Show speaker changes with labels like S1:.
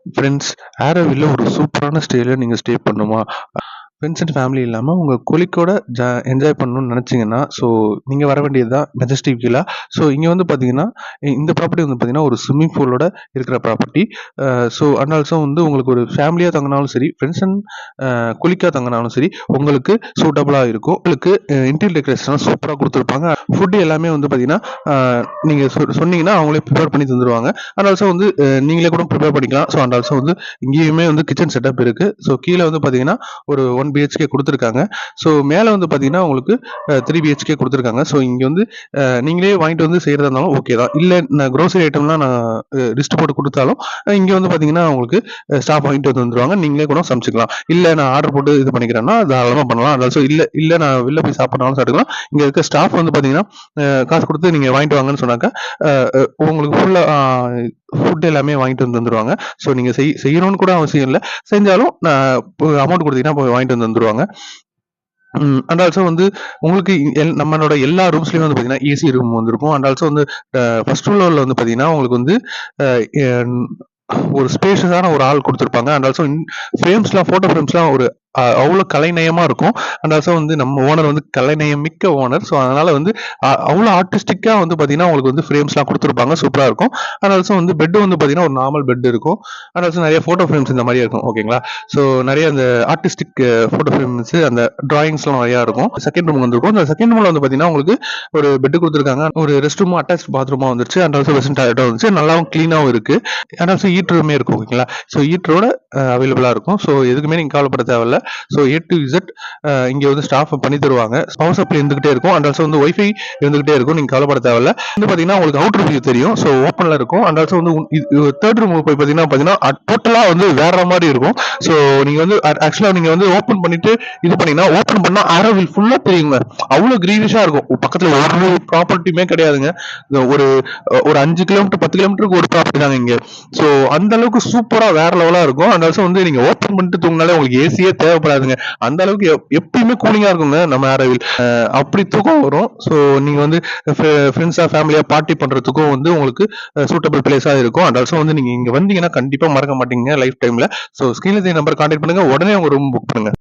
S1: Friends, ஆரோவில்ல ஒரு சூப்பரான ஸ்டேல நீங்க ஸ்டே பண்ணணுமா? ஃப்ரெண்ட்ஸ் அண்ட் ஃபேமிலி இல்லாம உங்க கொலீக்கோட என்ஜாய் பண்ணணும்னு நினைச்சீங்கன்னா, ஸோ நீங்க வர வேண்டியது தான் மெஜஸ்டிக் வில்லா. ஸோ இங்க வந்து பார்த்தீங்கன்னா, இந்த ப்ராப்பர்ட்டி வந்து பார்த்தீங்கன்னா, ஒரு ஸ்விம்மிங் பூலோட இருக்கிற ப்ராப்பர்ட்டி. ஸோ அண்ட் ஆல்சோ வந்து உங்களுக்கு ஒரு ஃபேமிலியா தங்குனாலும் சரி, ஃப்ரெண்ட்ஸ் அண்ட் கொலீக்கா தங்குனாலும் சரி, உங்களுக்கு சூட்டபிளா இருக்கும். உங்களுக்கு இன்டீரியர் டெக்கரேஷன்லாம் சூப்பரா குடுத்துருப்பாங்க. ஃபுட் எல்லாமே வந்து பார்த்தீங்கன்னா, நீங்க சொன்னீங்கன்னா அவங்களே ப்ரிப்பேர் பண்ணி தந்துருவாங்க. அண்ட் ஆல்சோ வந்து நீங்களே கூட ப்ரிப்பேர் பண்ணிக்கலாம். ஸோ அண்ட் ஆல்சோ வந்து இங்கேயுமே வந்து கிச்சன் செட்டப் இருக்கு. ஸோ கீழ வந்து பார்த்தீங்கன்னா, ஒரு 1 பிஹெச்கே குடுத்துருக்காங்க. ஸோ மேல வந்து பார்த்தீங்கன்னா, உங்களுக்கு 3 பிஹெச்கே குடுத்துருக்காங்க. ஸோ இங்க வந்து நீங்களே வாங்கிட்டு வந்து செய்றதா இருந்தாலும் ஓகே தான். இல்ல நான் குரோசரி ஐட்டம்லாம் நான் லிஸ்ட் போட்டு குடுத்தாலும், இங்க வந்து பார்த்தீங்கன்னா, உங்களுக்கு ஸ்டாஃப் வாங்கிட்டு வந்து தந்துருவாங்க. நீங்களே கூட சமைச்சுக்கலாம். இல்ல நான் ஆர்டர் போட்டு இது பண்ணிக்கிறேன்னா, தாராளமா பண்ணலாம். அது ஆல்சோ இல்ல இல்ல நான் வெளில போய் சாப்பிடனாலும் சாப்பிட்டுக்கலாம். இங்க இருக்க ஸ்டாஃப் வந்து பார்த்தீங்கன்னா, காசு குடுத்து நீங்க வாங்கிட்டு வாங்கன்னு சொன்னாக்கா, அ அ உங்களுக்கு ஃபுல்லா ஃபுட் எல்லாமே வாங்கிட்டு வந்து தந்துருவாங்க. ஸோ நீங்க செய்யணும்னு கூட அவசியம் இல்ல. செஞ்சாலும் நான் அமௌண்ட் குடுத்தீங்கன்னா போய் வாங்கிட்டு வந்து தந்துருவாங்க. அண்ட் ஆல்சோ வந்து உங்களுக்கு நம்மளோட எல்லா ரூம்ஸ்லயும் வந்து பார்த்தீங்கன்னா, ஏசி ரூம் வந்திருக்கும். அண்ட் ஆல்சோ வந்து ஃபர்ஸ்ட் ஃப்ளோர்ல வந்து பார்த்தீங்கன்னா, உங்களுக்கு வந்து அ என் ஒரு ஸ்பேஷியஸான ஒரு ஹால் குடுத்துருப்பாங்க. அண்ட் ஆல்சோ ஃப்ரேம்ஸ்லாம் ஃபோட்டோ ஃப்ரேம்ஸ்லாம் ஒரு அவ்ளோ கலைநயமா இருக்கும். அண்ட் ஆல்சோ வந்து நம்ம ஓனர் வந்து கலைநயம் மிக்க ஓனர். ஸோ அதனால வந்து அவ்ளோ ஆர்டிஸ்டிக்கா வந்து பார்த்தீங்கன்னா, உங்களுக்கு வந்து ஃப்ரேம்ஸ்லாம் குடுத்துருப்பாங்க. சூப்பரா இருக்கும். அண்ட் ஆல்சோ வந்து பெட் வந்து பார்த்தீங்கன்னா, ஒரு நார்மல் பெட் இருக்கும். அண்ட் ஆல்சோ நெறைய ஃபோட்டோ ஃப்ரேம்ஸ் இந்த மாரியே இருக்கும். ஓகேங்களா? ஸோ நெறைய அந்த ஆர்டிஸ்டிக் ஃபோட்டோ ஃப்ரேம்ஸ் அந்த டிராயிங்ஸ்லாம் நெறையா இருக்கும். செகண்ட் ரூம் வந்திருக்கும். அந்த செகண்ட் ரூம்ல வந்து பார்த்தீங்கன்னா, உங்களுக்கு ஒரு பெட் குடுத்துருக்காங்க. ஒரு ரெஸ்ட் ரூமும் அட்டாச்ட் பாத்ரூமா வந்துருச்சு. அண்ட் ஆல்சோ வெஸ்டர்ன் டாய்லெட்டும் வந்துருச்சு. நல்லாவும் கிளீனாவும் இருக்கு. அண்ட் ஆல்சோ ஹீட்டருமே இருக்கும். ஓகேங்களா? ஸோ ஹீட்டரோட அவைலபிளா இருக்கும். ஸோ எதுக்குமே நீங்க கவலைப்பட தேவையில்ல. ஸோ ஏ டூ இசட் இங்க வந்து ஸ்டாஃப் பண்ணி தருவாங்க. பவர் சப்ளை இருந்துகிட்டே இருக்கும். அண்ட் ஆல்சோ வந்து வைஃபை இருந்துகிட்டே இருக்கும். நீங்க கவலைப்பட தேவையில்ல. வந்து பார்த்தீங்கன்னா, உங்களுக்கு அவுட்டர் வியூ தெரியும். ஸோ ஓப்பன்ல இருக்கும். அண்ட் ஆல்சோ வந்து தேர்ட் ரூம் போய் பார்த்தீங்கன்னா டோட்டலா வந்து வேற மாரி இருக்கும். ஸோ நீங்க வந்து ஆக்சுவலா நீங்க வந்து ஓப்பன் பண்ணிட்டு இது பண்ணீங்கன்னா, ஓப்பன் பண்ணா ஆரோவில் ஃபுல்லா தெரியுங்க. அவ்ளோ கிரீனிஷா இருக்கும். பக்கத்துல ஒரு ப்ராப்பர்ட்டியுமே கிடையாதுங்க. ஒரு ஒரு 5 கிலோமீட்டர் 10 கிலோமீட்டருக்கு ஒரு ப்ராப்பர்ட்டி தாங்க இங்க. ஸோ அந்த அளவுக்கு சூப்பரா வேற லெவலா இருக்கும். அண்ட் ஆல்சோ வந்து நீங்க ஓப்பன் பண்ணிட்டு தூங்குனாலே உங்களுக்கு ஏசியே தேவைப்படாதுங்க. அந்த அளவுக்கு எப்பயுமே கூலிங்கா இருக்குங்க நம்ம ஆரோவில். அப்படி தூக்கம் வரும். ஸோ நீங்க வந்து ஃப்ரெண்ட்ஸா ஃபேமிலியா பார்ட்டி பண்றதுக்கும் வந்து உங்களுக்கு சூட்டபிள் பிளேஸா இருக்கும். அண்ட் ஆல்சோ வந்து நீங்க இங்க வந்தீங்கன்னா கண்டிப்பா மறக்க மாட்டீங்க லைஃப் டைம்ல. ஸோ ஸ்கிரீன்ல தெரிய நம்பர் கான்டாக்ட் பண்ணுங்க. உடனே உங்க ரூம் புக் பண்ணுங்க.